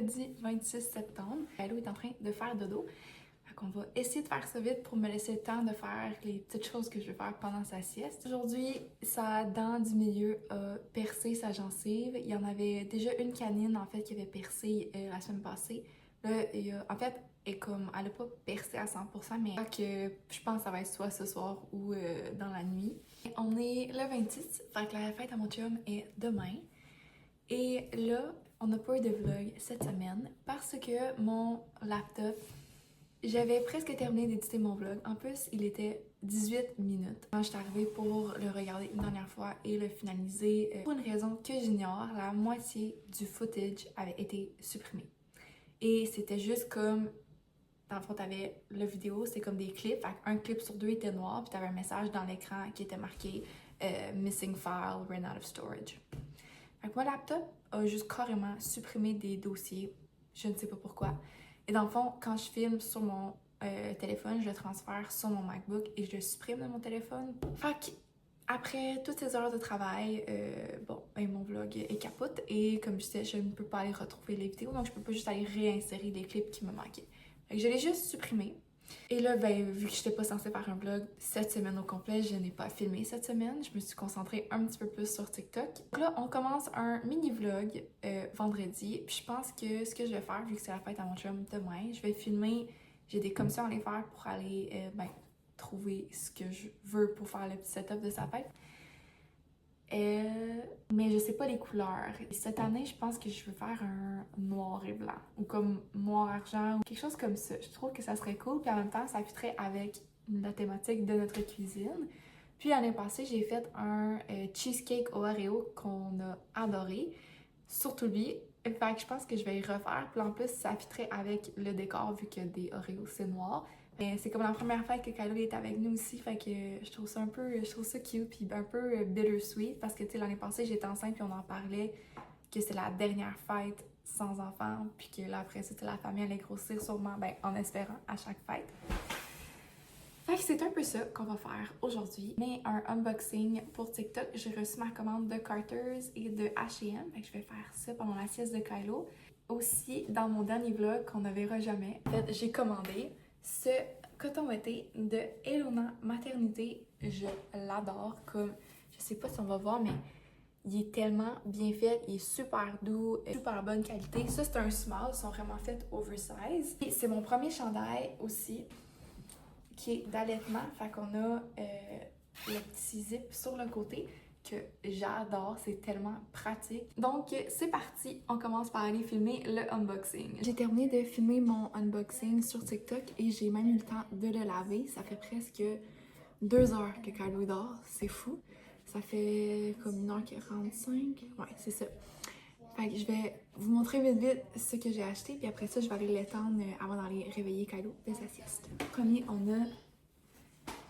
vendredi 26 septembre. Kylo est en train de faire dodo. Fait qu'on va essayer de faire ça vite pour me laisser le temps de faire les petites choses que je veux faire pendant sa sieste. Aujourd'hui, sa dent du milieu a percé sa gencive. Il y en avait déjà une canine en fait qui avait percé la semaine passée. Là, en fait, elle a pas percé à 100%, mais que je pense que ça va être soit ce soir ou dans la nuit. On est le 26, fait que la fête à mon chum est demain. Et là, on n'a pas eu de vlog cette semaine parce que mon laptop, j'avais presque terminé d'éditer mon vlog. En plus, il était 18 minutes. Quand je suis arrivée pour le regarder une dernière fois et le finaliser, pour une raison que j'ignore, la moitié du footage avait été supprimé. Et c'était juste comme, dans le fond, t'avais la vidéo, c'était comme des clips. Fait un clip sur deux était noir, puis t'avais un message dans l'écran qui était marqué Missing file, ran out of storage. Fait que mon laptop a juste carrément supprimé des dossiers, je ne sais pas pourquoi. Et dans le fond, quand je filme sur mon téléphone, je le transfère sur mon MacBook et je le supprime de mon téléphone. Fait que après toutes ces heures de travail, mon vlog est capote et comme je disais, je ne peux pas aller retrouver les vidéos, donc je peux pas juste aller réinsérer les clips qui me manquaient. Fait que je l'ai juste supprimé. Et là, vu que je n'étais pas censée faire un vlog cette semaine au complet, je n'ai pas filmé cette semaine. Je me suis concentrée un petit peu plus sur TikTok. Donc là, on commence un mini-vlog vendredi. Puis je pense que ce que je vais faire, vu que c'est la fête à mon chum demain, je vais filmer. J'ai des commissions à aller faire pour aller trouver ce que je veux pour faire le petit setup de sa fête. Mais je sais pas les couleurs. Cette année, je pense que je veux faire un noir et blanc ou comme noir-argent ou quelque chose comme ça. Je trouve que ça serait cool, puis en même temps, ça fitterait avec la thématique de notre cuisine. Puis l'année passée, j'ai fait un cheesecake au Oreo qu'on a adoré, surtout lui. Fait que je pense que je vais y refaire. Puis en plus, ça fitterait avec le décor vu que des Oreos, c'est noir. C'est comme la première fois que Kylo est avec nous aussi, fait que je trouve ça cute puis un peu bittersweet parce que tu sais l'année passée j'étais enceinte puis on en parlait que c'est la dernière fête sans enfant puis que là après c'était la famille allait grossir sûrement en espérant à chaque fête. Fait que c'est un peu ça qu'on va faire aujourd'hui. Mais un unboxing pour TikTok, j'ai reçu ma commande de Carter's et de H&M, fait que je vais faire ça pendant la sieste de Kylo. Aussi dans mon dernier vlog qu'on ne verra jamais, en fait, j'ai commandé ce coton ouaté de Elona Maternité. Je l'adore, comme je sais pas si on va voir, mais il est tellement bien fait, il est super doux, super bonne qualité. Ça c'est un small, ils sont vraiment faits oversize. Et c'est mon premier chandail aussi qui est d'allaitement, fait qu'on a le petit zip sur le côté que j'adore, c'est tellement pratique. Donc c'est parti, on commence par aller filmer le unboxing. J'ai terminé de filmer mon unboxing sur TikTok et j'ai même eu le temps de le laver. Ça fait presque 2 heures que Kylo dort, c'est fou. Ça fait comme 1h45, ouais c'est ça. Fait que je vais vous montrer vite ce que j'ai acheté puis après ça je vais aller l'étendre avant d'aller réveiller Kylo de sa sieste. Premier, on a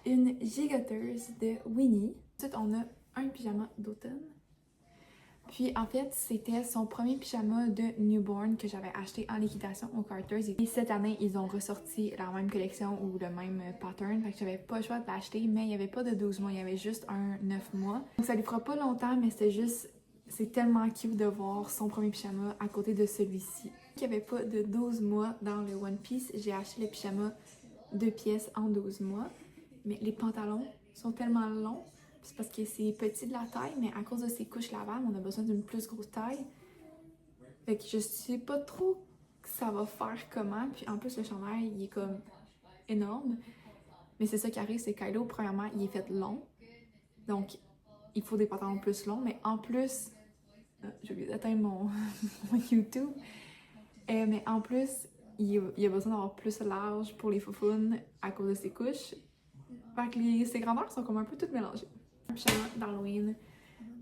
une gigoteuse de Winnie. Ensuite on a un pyjama d'automne. Puis en fait, c'était son premier pyjama de newborn que j'avais acheté en liquidation au Carter's. Et cette année, ils ont ressorti la même collection ou le même pattern. Fait que j'avais pas le choix de l'acheter, mais il n'y avait pas de 12 mois, il y avait juste un 9 mois. Donc ça lui fera pas longtemps, mais c'est tellement cute de voir son premier pyjama à côté de celui-ci. Il n'y avait pas de 12 mois dans le One Piece. J'ai acheté le pyjama 2 pièces en 12 mois. Mais les pantalons sont tellement longs. C'est parce que c'est petit de la taille, mais à cause de ces couches lavables, on a besoin d'une plus grosse taille. Fait que je sais pas trop ça va faire comment. Puis en plus, le chandail, il est comme énorme. Mais c'est ça qui arrive, c'est que Kylo, premièrement, il est fait long. Donc, il faut des pantalons plus longs. Mais en plus, j'ai oublié d'atteindre mon YouTube. Mais en plus, il a besoin d'avoir plus large pour les foufounes à cause de ses couches. Fait que ses grandeurs sont comme un peu toutes mélangées. Un pyjama d'Halloween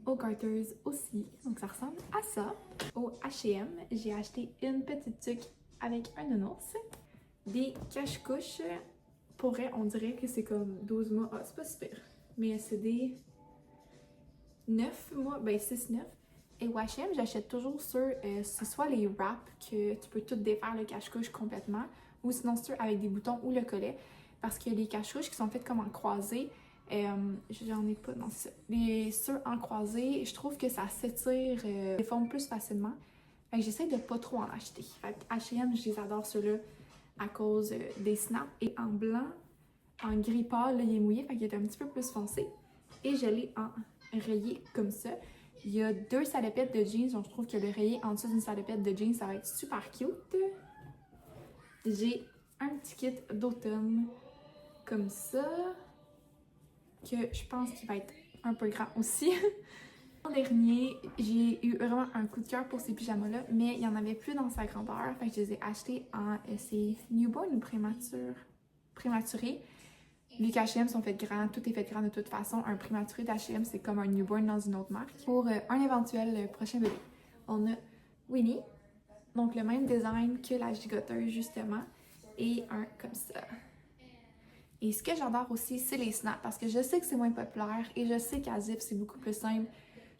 au Carter's aussi, donc ça ressemble à ça. Au H&M, j'ai acheté une petite tuque avec un nounours, des cache-couches. Pour vrai, on dirait que c'est comme 12 mois. Ah, c'est pas super, mais c'est des 9 mois, 6-9. Et au H&M, j'achète toujours sur, c'est soit les wraps que tu peux tout défaire le cache-couche complètement, ou sinon sur avec des boutons ou le collet. Parce que les cache-couches qui sont faites comme en croisée, j'en ai pas, non c'est ça. Les ceux en croisée, je trouve que ça s'étire, déforme plus facilement. Fait que j'essaie de pas trop en acheter. Fait que H&M, je les adore ceux-là à cause des snaps. Et en blanc, en gris pâle, là, il est mouillé, fait qu'il est un petit peu plus foncé. Et je l'ai en rayé comme ça. Il y a 2 salopettes de jeans, donc je trouve que le rayé en dessous d'une salopette de jeans, ça va être super cute. J'ai un petit kit d'automne comme ça, que je pense qu'il va être un peu grand aussi. L'an dernier, j'ai eu vraiment un coup de cœur pour ces pyjamas-là, mais il n'y en avait plus dans sa grandeur, fait que je les ai achetés en ces newborn ou prématurés. Les H&M sont faits grands, tout est fait grand de toute façon. Un prématuré d'H&M, c'est comme un newborn dans une autre marque. Pour un éventuel prochain bébé, on a Winnie, donc le même design que la gigoteuse justement, et un comme ça. Et ce que j'adore aussi, c'est les snaps, parce que je sais que c'est moins populaire et je sais qu'à zip, c'est beaucoup plus simple,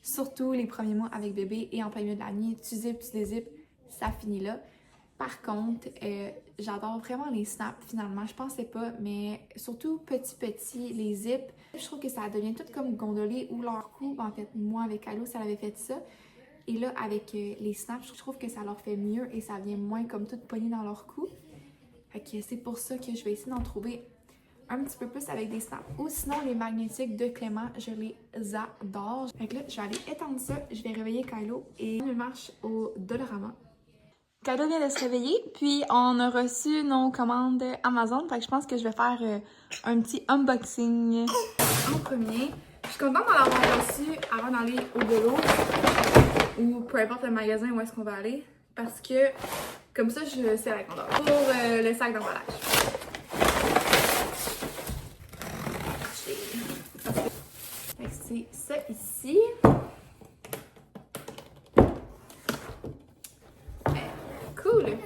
surtout les premiers mois avec bébé et en plein milieu de la nuit, tu zips, tu dézips, ça finit là. Par contre, j'adore vraiment les snaps finalement, je pensais pas, mais surtout petit, les zips, je trouve que ça devient tout comme gondolé ou leur cou. En fait, moi avec Allo, ça avait fait ça. Et là, avec les snaps, je trouve que ça leur fait mieux et ça vient moins comme tout pogné dans leur cou. Fait que c'est pour ça que je vais essayer d'en trouver un petit peu plus avec des snaps. Ou sinon, les magnétiques de Clément, je les adore. Fait que là, je vais aller étendre ça, je vais réveiller Kylo et on marche au Dollarama. Kylo vient de se réveiller, puis on a reçu nos commandes Amazon, fait que je pense que je vais faire un petit unboxing. En premier, je suis contente d'en avoir reçu avant d'aller au Dolo, ou peu importe le magasin où est-ce qu'on va aller, parce que comme ça, je sais la grandeur. Pour le sac d'emballage. C'est ça ici. Cool!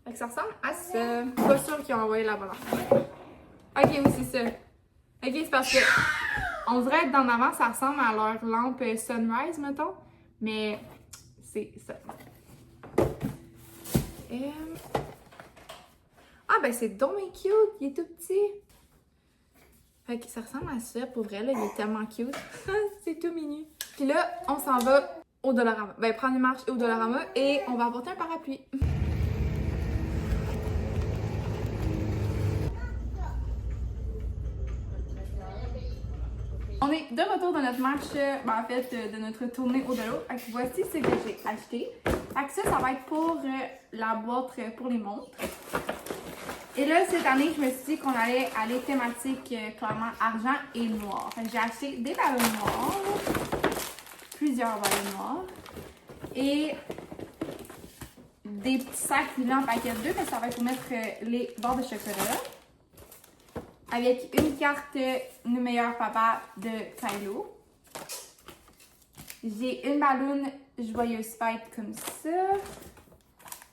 Fait que ça ressemble à ça. Je suis pas sûre qu'ils ont envoyé la bonne affaire. Ok, oui, c'est ça. Ok, c'est parce que on dirait que d'en avant, ça ressemble à leur lampe Sunrise, mettons. Mais c'est ça. Ah, ben c'est dommage cute! Il est tout petit. Fait que ça ressemble à ça, pour vrai, là, il est tellement cute. C'est tout mignon. Puis là, on s'en va au Dollarama. Ben, prendre une marche au Dollarama et on va apporter un parapluie. On est de retour dans notre marche, ben, en fait, de notre tournée au Dolo. Fait que voici ce que j'ai acheté. Fait que ça va être pour la boîte pour les montres. Et là, cette année, je me suis dit qu'on allait aller thématique clairement argent et noir. Fait que j'ai acheté des ballons noirs, plusieurs ballons noirs, et des petits sacs filants en paquet de 2, mais ça va être pour mettre les barres de chocolat. Avec une carte Nos meilleurs papas de Kylo. J'ai une balloune joyeuse fête comme ça.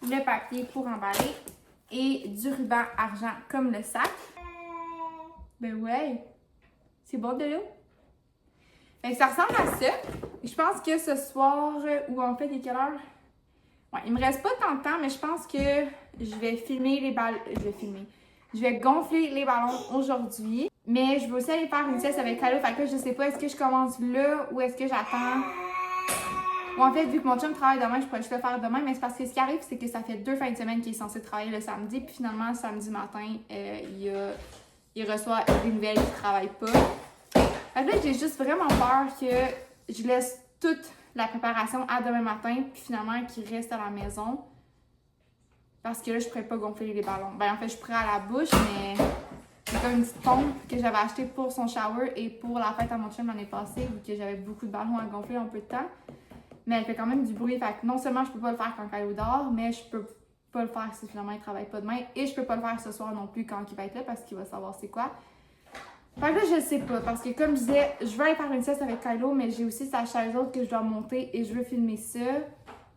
Le papier pour emballer. Et du ruban argent comme le sac. Ben ouais. C'est bon de l'eau? Fait que ça ressemble à ça. Je pense que ce soir, ou en fait, il est quelle heure? Ouais, il me reste pas tant de temps, mais je pense que je vais filmer les ballons. Je vais gonfler les ballons aujourd'hui. Mais je vais aussi aller faire une sieste avec Kylo. Fait que là, je sais pas, est-ce que je commence là ou est-ce que j'attends? Ou en fait, vu que mon chum travaille demain, je pourrais juste le faire demain. Mais c'est parce que ce qui arrive, c'est que ça fait 2 fins de semaine qu'il est censé travailler le samedi. Puis finalement, samedi matin, il reçoit des nouvelles qu'il travaille pas. Fait que là, j'ai juste vraiment peur que je laisse toute la préparation à demain matin. Puis finalement, qu'il reste à la maison. Parce que là, je pourrais pas gonfler les ballons. Ben, en fait, je pourrais à la bouche, mais c'est comme une petite pompe que j'avais achetée pour son shower et pour la fête à mon chum l'année passée, vu que j'avais beaucoup de ballons à gonfler en peu de temps. Mais elle fait quand même du bruit. Fait que non seulement je peux pas le faire quand Kylo dort, mais je peux pas le faire si finalement il travaille pas demain. Et je peux pas le faire ce soir non plus quand il va être là parce qu'il va savoir c'est quoi. Fait que là, je sais pas. Parce que comme je disais, je veux aller faire une sieste avec Kylo, mais j'ai aussi sa chaise haute que je dois monter et je veux filmer ça.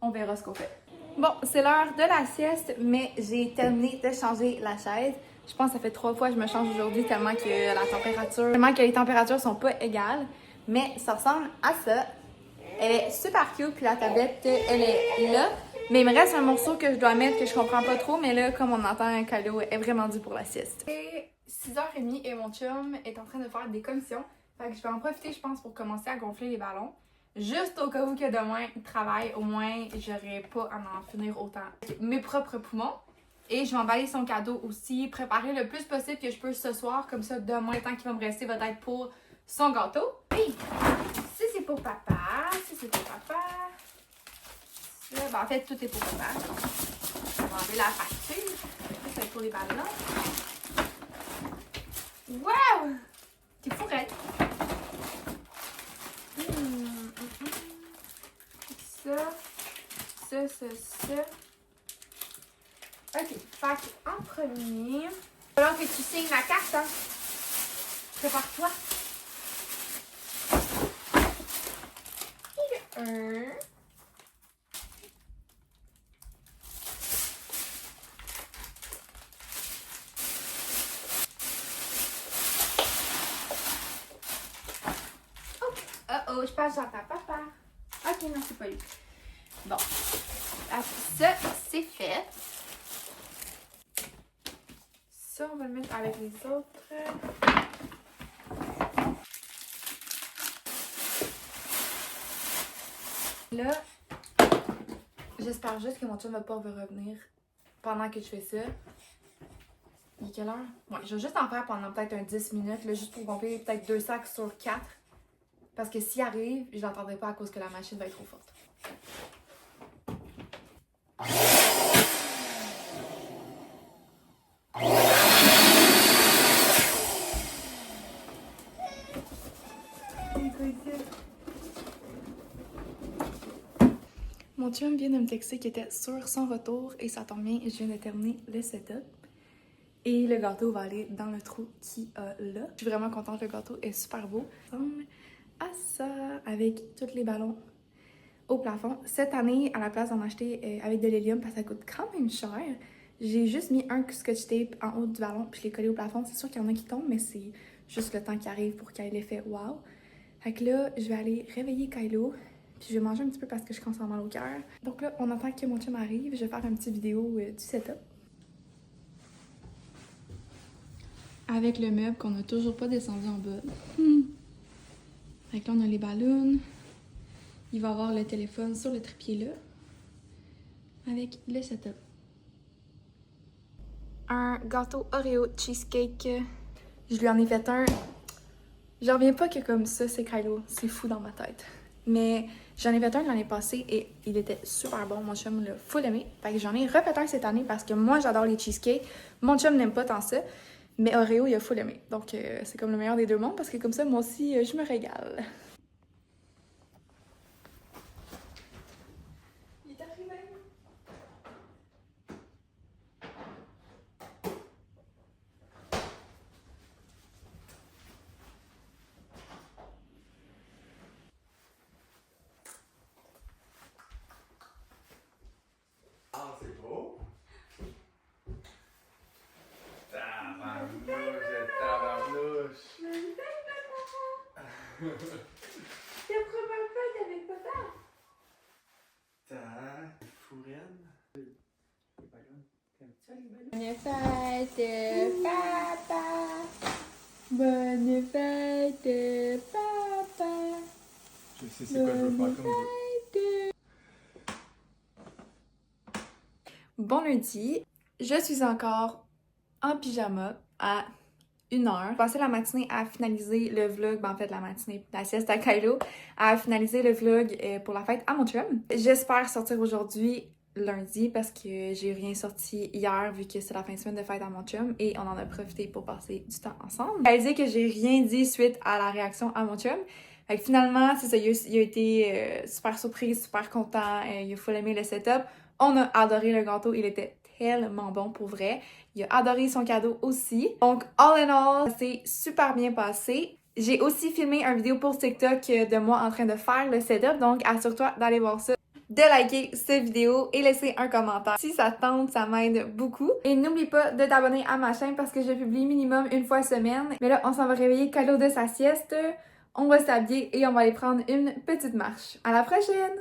On verra ce qu'on fait. Bon, c'est l'heure de la sieste, mais j'ai terminé de changer la chaise. Je pense que ça fait 3 fois que je me change aujourd'hui tellement que les températures sont pas égales. Mais ça ressemble à ça. Elle est super cute, puis la tablette, elle est là. Mais il me reste un morceau que je dois mettre que je comprends pas trop, mais là, comme on entend, Kylo est vraiment dû pour la sieste. C'est 6h30 et mon chum est en train de faire des commissions. Fait que je vais en profiter, je pense, pour commencer à gonfler les ballons. Juste au cas où que demain il travaille, au moins j'aurais pas à en finir autant. Mes propres poumons. Et je vais emballer son cadeau aussi, préparer le plus possible que je peux ce soir, comme ça demain le temps qui va me rester va être pour son gâteau. Et si c'est pour papa, si c'est pour papa, ça, ben en fait tout est pour papa. On va enlever la facture, ça va être pour les ballons. Wow! T'es fourrette! Ça. Ok, fait en premier, il va falloir que tu signes la carte, hein? Prépare-toi. Un. Oh, je pense que j'entends papa. Ok, non, c'est pas lui. Bon. Ça, c'est fait. Ça, on va le mettre avec les autres. Là, j'espère juste que mon chum va pas revenir pendant que je fais ça. Il est quelle heure? Ouais, je vais juste en faire pendant peut-être un 10 minutes, là, juste pour compter peut-être 2 sacs sur 4. Parce que s'il arrive, je l'entendrai pas à cause que la machine va être trop forte. Mon chum vient de me texter qu'il était sur son retour et ça tombe bien, je viens de terminer le setup. Et le gâteau va aller dans le trou qu'il a là. Je suis vraiment contente, le gâteau est super beau. Ensemble à ça, avec tous les ballons au plafond. Cette année, à la place d'en acheter avec de l'hélium, parce que ça coûte quand même cher, j'ai juste mis un scotch tape en haut du ballon puis je l'ai collé au plafond. C'est sûr qu'il y en a qui tombent, mais c'est juste le temps qui arrive pour qu'il y ait l'effet wow. Fait que là, je vais aller réveiller Kylo. Puis je vais manger un petit peu parce que je commence à avoir mal au cœur. Donc là, on attend que mon chum arrive. Je vais faire une petite vidéo du setup. Avec le meuble qu'on n'a toujours pas descendu en bas. Fait que là, on a les ballons. Il va y avoir le téléphone sur le trépied là. Avec le setup. Un gâteau Oreo cheesecake. Je lui en ai fait un. J'en reviens pas que comme ça, c'est Kylo. C'est fou dans ma tête. Mais j'en ai fait un l'année passée et il était super bon. Mon chum l'a full aimé. Fait que j'en ai refait un cette année parce que moi, j'adore les cheesecakes. Mon chum n'aime pas tant ça. Mais Oreo, il a full aimé. Donc, c'est comme le meilleur des deux mondes parce que comme ça, moi aussi, je me régale. Il est arrivé. Ah, c'est beau. Tabarnouche. C'est la première fois qu'avec papa. Fourraine. Bonne fête, papa. Bonne fête, papa. Je sais c'est quoi je veux faire comme vous. Bon lundi, je suis encore en pyjama à 1h. J'ai passé la matinée à finaliser le vlog, ben en fait la matinée, la sieste à Kylo, à finaliser le vlog pour la fête à mon chum. J'espère sortir aujourd'hui, lundi, parce que j'ai rien sorti hier vu que c'est la fin de semaine de fête à mon chum et on en a profité pour passer du temps ensemble. Elle dit que j'ai rien dit suite à la réaction à mon chum. Fait que finalement, c'est ça, il a été super surprise, super content, il a full aimé le setup. On a adoré le gâteau, il était tellement bon pour vrai. Il a adoré son cadeau aussi. Donc, all in all, c'est super bien passé. J'ai aussi filmé une vidéo pour TikTok de moi en train de faire le setup, donc assure-toi d'aller voir ça, de liker cette vidéo et laisser un commentaire. Si ça te tente, ça m'aide beaucoup. Et n'oublie pas de t'abonner à ma chaîne parce que je publie minimum une fois semaine. Mais là, on s'en va réveiller Kylo de sa sieste. On va s'habiller et on va aller prendre une petite marche. À la prochaine!